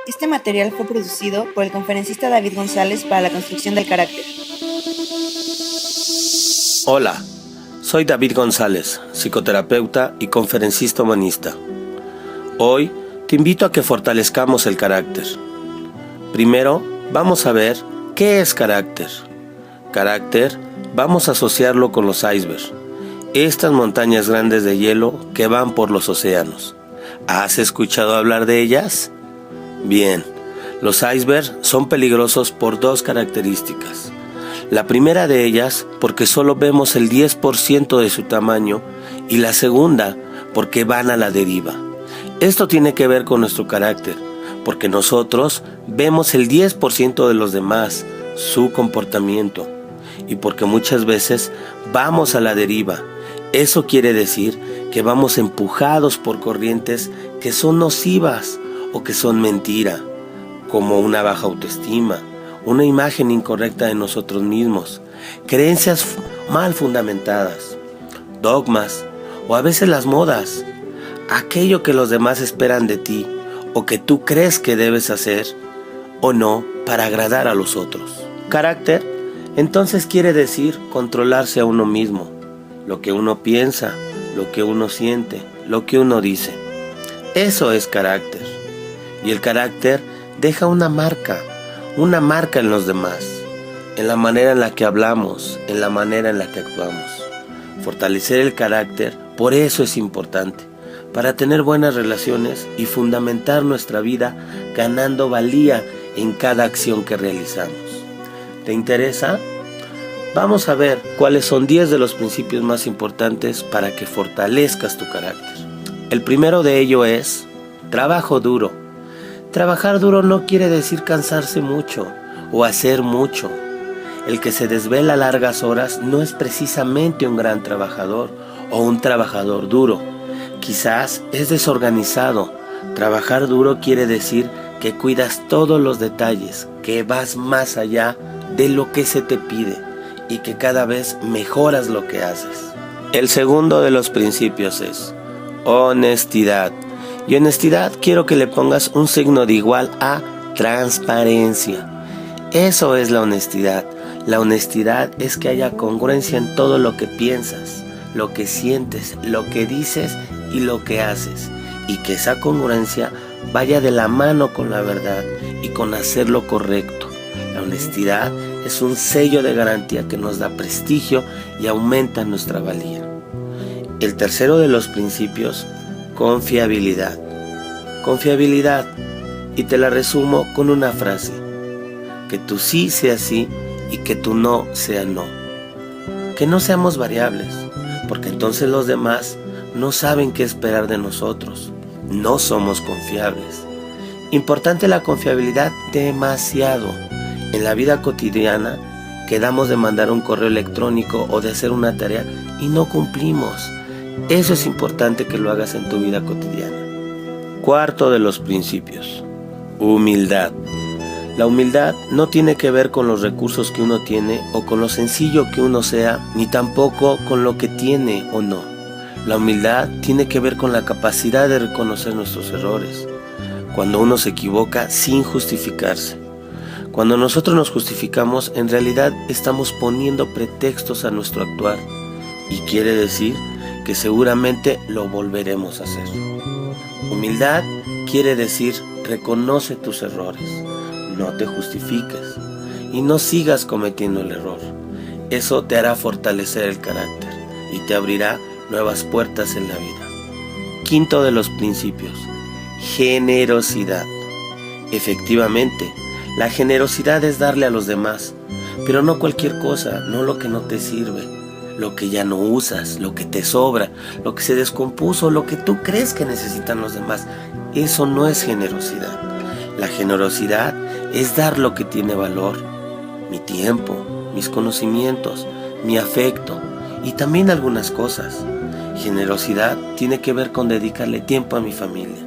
Este material fue producido por el conferencista David González para la construcción del carácter. Hola, soy David González, psicoterapeuta y conferencista humanista. Hoy te invito a que fortalezcamos el carácter. Primero, vamos a ver qué es carácter. Carácter, vamos a asociarlo con los icebergs, estas montañas grandes de hielo que van por los océanos. ¿Has escuchado hablar de ellas? Bien, los icebergs son peligrosos por dos características. La primera de ellas, porque solo vemos el 10% de su tamaño, y la segunda, porque van a la deriva. Esto tiene que ver con nuestro carácter, porque nosotros vemos el 10% de los demás, su comportamiento, y porque muchas veces vamos a la deriva. Eso quiere decir que vamos empujados por corrientes que son nocivas o que son mentira, como una baja autoestima, una imagen incorrecta de nosotros mismos, creencias mal fundamentadas, dogmas o a veces las modas, aquello que los demás esperan de ti o que tú crees que debes hacer o no para agradar a los otros. Carácter, entonces quiere decir controlarse a uno mismo, lo que uno piensa, lo que uno siente, lo que uno dice. Eso es carácter. Y el carácter deja una marca en los demás, en la manera en la que hablamos, en la manera en la que actuamos. Fortalecer el carácter, por eso es importante, para tener buenas relaciones y fundamentar nuestra vida ganando valía en cada acción que realizamos. ¿Te interesa? Vamos a ver cuáles son 10 de los principios más importantes para que fortalezcas tu carácter. El primero de ello es trabajo duro. Trabajar duro no quiere decir cansarse mucho o hacer mucho. El que se desvela largas horas no es precisamente un gran trabajador o un trabajador duro. Quizás es desorganizado. Trabajar duro quiere decir que cuidas todos los detalles, que vas más allá de lo que se te pide y que cada vez mejoras lo que haces. El segundo de los principios es honestidad. Y honestidad quiero que le pongas un signo de igual a transparencia. Eso es la honestidad. La honestidad es que haya congruencia en todo lo que piensas, lo que sientes, lo que dices y lo que haces. Y que esa congruencia vaya de la mano con la verdad y con hacer lo correcto. La honestidad es un sello de garantía que nos da prestigio y aumenta nuestra valía. El tercero de los principios, confiabilidad. Confiabilidad, y te la resumo con una frase: que tu sí sea sí y que tu no sea no. Que no seamos variables, porque entonces los demás no saben qué esperar de nosotros. No somos confiables. Importante la confiabilidad, demasiado. En la vida cotidiana quedamos de mandar un correo electrónico o de hacer una tarea y no cumplimos. Eso es importante que lo hagas en tu vida cotidiana. Cuarto de los principios, humildad. La humildad no tiene que ver con los recursos que uno tiene o con lo sencillo que uno sea, ni tampoco con lo que tiene o no. La humildad tiene que ver con la capacidad de reconocer nuestros errores, cuando uno se equivoca sin justificarse. Cuando nosotros nos justificamos, en realidad estamos poniendo pretextos a nuestro actuar, y quiere decir que seguramente lo volveremos a hacer. Humildad quiere decir reconoce tus errores, no te justifiques y no sigas cometiendo el error. Eso te hará fortalecer el carácter y te abrirá nuevas puertas en la vida. Quinto de los principios, generosidad. Efectivamente, la generosidad es darle a los demás, pero no cualquier cosa, no lo que no te sirve, lo que ya no usas, lo que te sobra, lo que se descompuso, lo que tú crees que necesitan los demás. Eso no es generosidad. La generosidad es dar lo que tiene valor, mi tiempo, mis conocimientos, mi afecto y también algunas cosas. Generosidad tiene que ver con dedicarle tiempo a mi familia,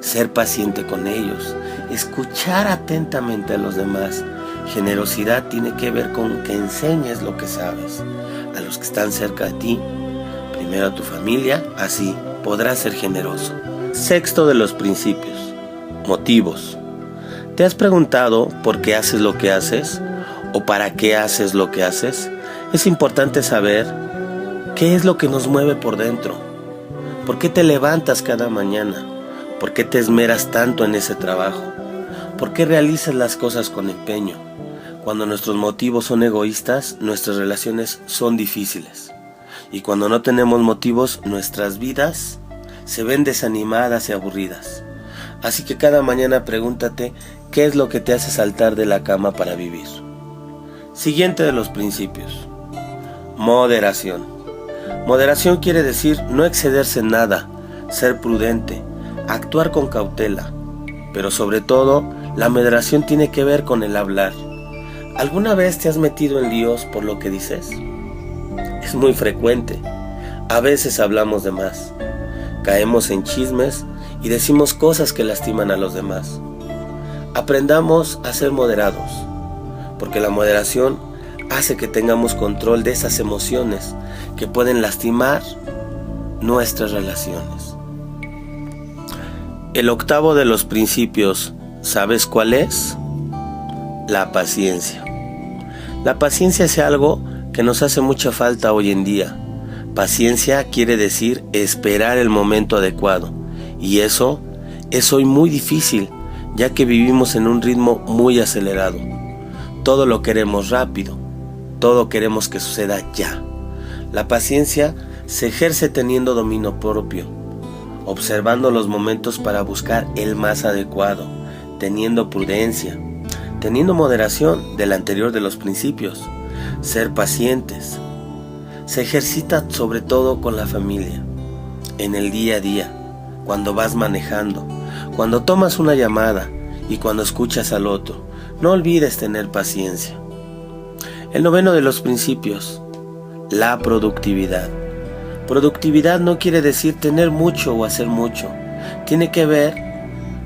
ser paciente con ellos, escuchar atentamente a los demás. Generosidad tiene que ver con que enseñes lo que sabes a los que están cerca de ti, primero a tu familia, así podrás ser generoso. Sexto de los principios, motivos. ¿Te has preguntado por qué haces lo que haces? ¿O para qué haces lo que haces? Es importante saber qué es lo que nos mueve por dentro. ¿Por qué te levantas cada mañana? ¿Por qué te esmeras tanto en ese trabajo? ¿Por qué realizas las cosas con empeño? Cuando nuestros motivos son egoístas, nuestras relaciones son difíciles. Y cuando no tenemos motivos, nuestras vidas se ven desanimadas y aburridas. Así que cada mañana pregúntate qué es lo que te hace saltar de la cama para vivir. Siguiente de los principios. Moderación. Moderación quiere decir no excederse en nada, ser prudente, actuar con cautela. Pero sobre todo, la moderación tiene que ver con el hablar. ¿Alguna vez te has metido en líos por lo que dices? Es muy frecuente. A veces hablamos de más. Caemos en chismes y decimos cosas que lastiman a los demás. Aprendamos a ser moderados, porque la moderación hace que tengamos control de esas emociones que pueden lastimar nuestras relaciones. El octavo de los principios, ¿sabes cuál es? La paciencia. La paciencia es algo que nos hace mucha falta hoy en día. Paciencia quiere decir esperar el momento adecuado, y eso es hoy muy difícil, ya que vivimos en un ritmo muy acelerado. Todo lo queremos rápido, todo queremos que suceda ya. La paciencia se ejerce teniendo dominio propio, observando los momentos para buscar el más adecuado, teniendo prudencia, teniendo moderación del anterior de los principios, ser pacientes. Se ejercita sobre todo con la familia, en el día a día, cuando vas manejando, cuando tomas una llamada y cuando escuchas al otro. No olvides tener paciencia. El noveno de los principios, la productividad. Productividad no quiere decir tener mucho o hacer mucho. Tiene que ver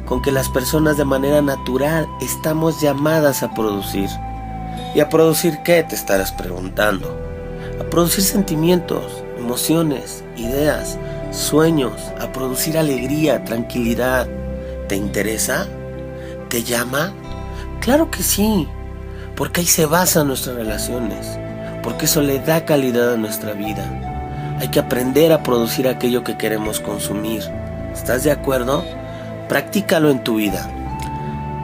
con que las personas de manera natural estamos llamadas a producir. ¿Y a producir qué? Te estarás preguntando. A producir sentimientos, emociones, ideas, sueños, a producir alegría, tranquilidad. ¿Te interesa? ¿Te llama? Claro que sí, porque ahí se basan nuestras relaciones, porque eso le da calidad a nuestra vida. Hay que aprender a producir aquello que queremos consumir. ¿Estás de acuerdo? Practícalo en tu vida.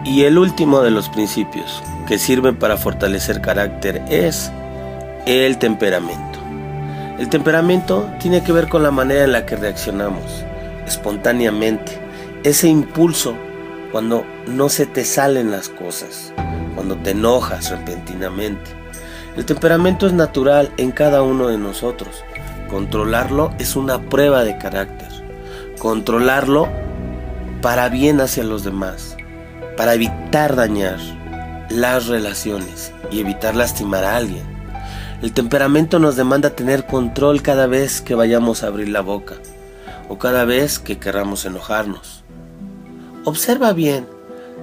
Y el último de los principios que sirven para fortalecer carácter es el temperamento. El temperamento tiene que ver con la manera en la que reaccionamos espontáneamente, ese impulso cuando no se te salen las cosas, cuando te enojas repentinamente. El temperamento es natural en cada uno de nosotros. Controlarlo es una prueba de carácter. Controlarlo para bien hacia los demás, para evitar dañar las relaciones y evitar lastimar a alguien. El temperamento nos demanda tener control cada vez que vayamos a abrir la boca o cada vez que queramos enojarnos. Observa bien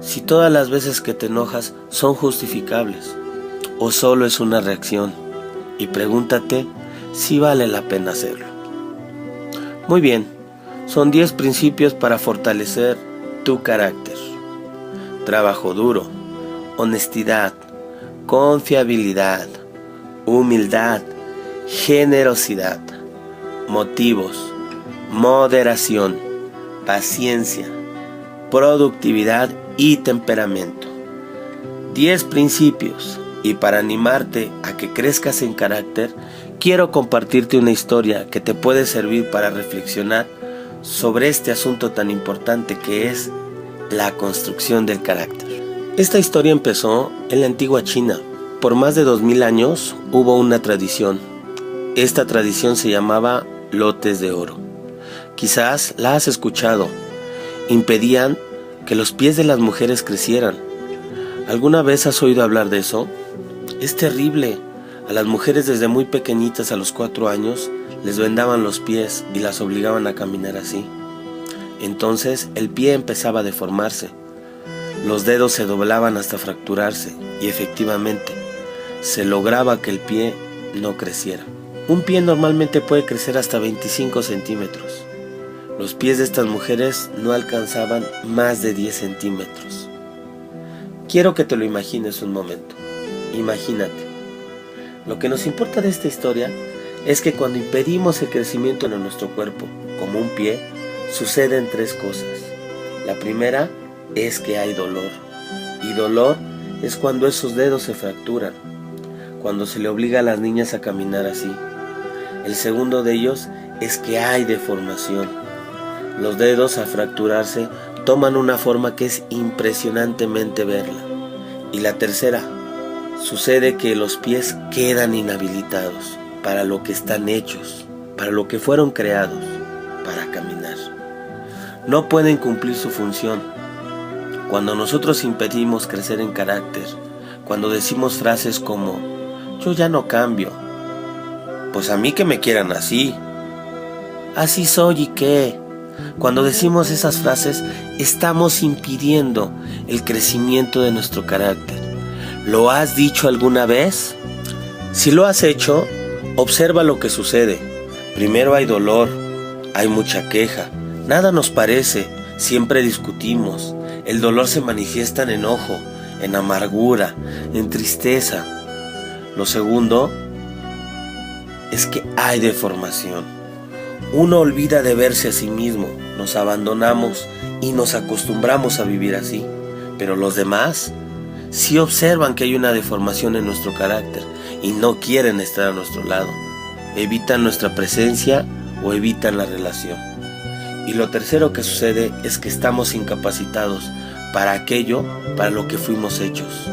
si todas las veces que te enojas son justificables o solo es una reacción, y pregúntate si vale la pena hacerlo. Muy bien, son 10 principios para fortalecer tu carácter. Trabajo duro, honestidad, confiabilidad, humildad, generosidad, motivos, moderación, paciencia, productividad y temperamento. 10 principios, y para animarte a que crezcas en carácter, quiero compartirte una historia que te puede servir para reflexionar sobre este asunto tan importante que es la construcción del carácter. Esta historia empezó en la antigua China. Por más de 2000 años hubo una tradición. Esta tradición se llamaba lotes de oro. Quizás la has escuchado. Impedían que los pies de las mujeres crecieran. ¿Alguna vez has oído hablar de eso? Es terrible. A las mujeres desde muy pequeñitas, a los 4 años, les vendaban los pies y las obligaban a caminar así. Entonces el pie empezaba a deformarse. Los dedos se doblaban hasta fracturarse y efectivamente se lograba que el pie no creciera. Un pie normalmente puede crecer hasta 25 centímetros. Los pies de estas mujeres no alcanzaban más de 10 centímetros. Quiero que te lo imagines un momento. Imagínate. Lo que nos importa de esta historia es que cuando impedimos el crecimiento de nuestro cuerpo, como un pie, suceden 3 cosas. La primera es que hay dolor. Y dolor es cuando esos dedos se fracturan, cuando se le obliga a las niñas a caminar así. El segundo de ellos es que hay deformación. Los dedos al fracturarse toman una forma que es impresionantemente verla. Y la tercera, sucede que los pies quedan inhabilitados para lo que están hechos, para lo que fueron creados, para caminar. No pueden cumplir su función. Cuando nosotros impedimos crecer en carácter, cuando decimos frases como yo ya no cambio, pues a mí que me quieran así, así soy y qué. Cuando decimos esas frases, estamos impidiendo el crecimiento de nuestro carácter. ¿Lo has dicho alguna vez? Si lo has hecho, observa lo que sucede. Primero hay dolor, hay mucha queja, nada nos parece, siempre discutimos. El dolor se manifiesta en enojo, en amargura, en tristeza. Lo segundo es que hay deformación. Uno olvida de verse a sí mismo, nos abandonamos y nos acostumbramos a vivir así. Pero los demás sí observan que hay una deformación en nuestro carácter y no quieren estar a nuestro lado. Evitan nuestra presencia o evitan la relación. Y lo tercero que sucede es que estamos incapacitados para aquello para lo que fuimos hechos.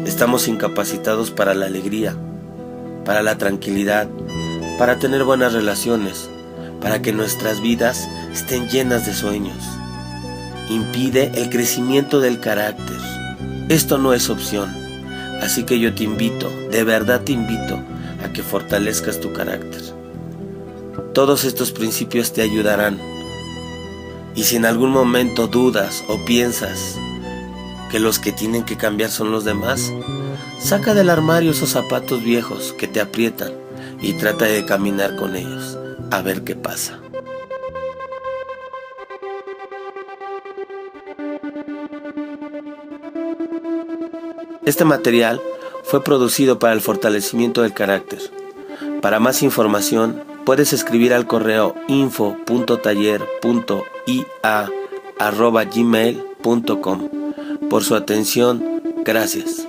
Estamos incapacitados para la alegría, para la tranquilidad, para tener buenas relaciones, para que nuestras vidas estén llenas de sueños. Impide el crecimiento del carácter. Esto no es opción. Así que yo te invito, de verdad te invito, a que fortalezcas tu carácter. Todos estos principios te ayudarán. Y si en algún momento dudas o piensas que los que tienen que cambiar son los demás, saca del armario esos zapatos viejos que te aprietan y trata de caminar con ellos, a ver qué pasa. Este material fue producido para el fortalecimiento del carácter. Para más información, puedes escribir al correo info.taller.ia@gmail.com. Por su atención, gracias.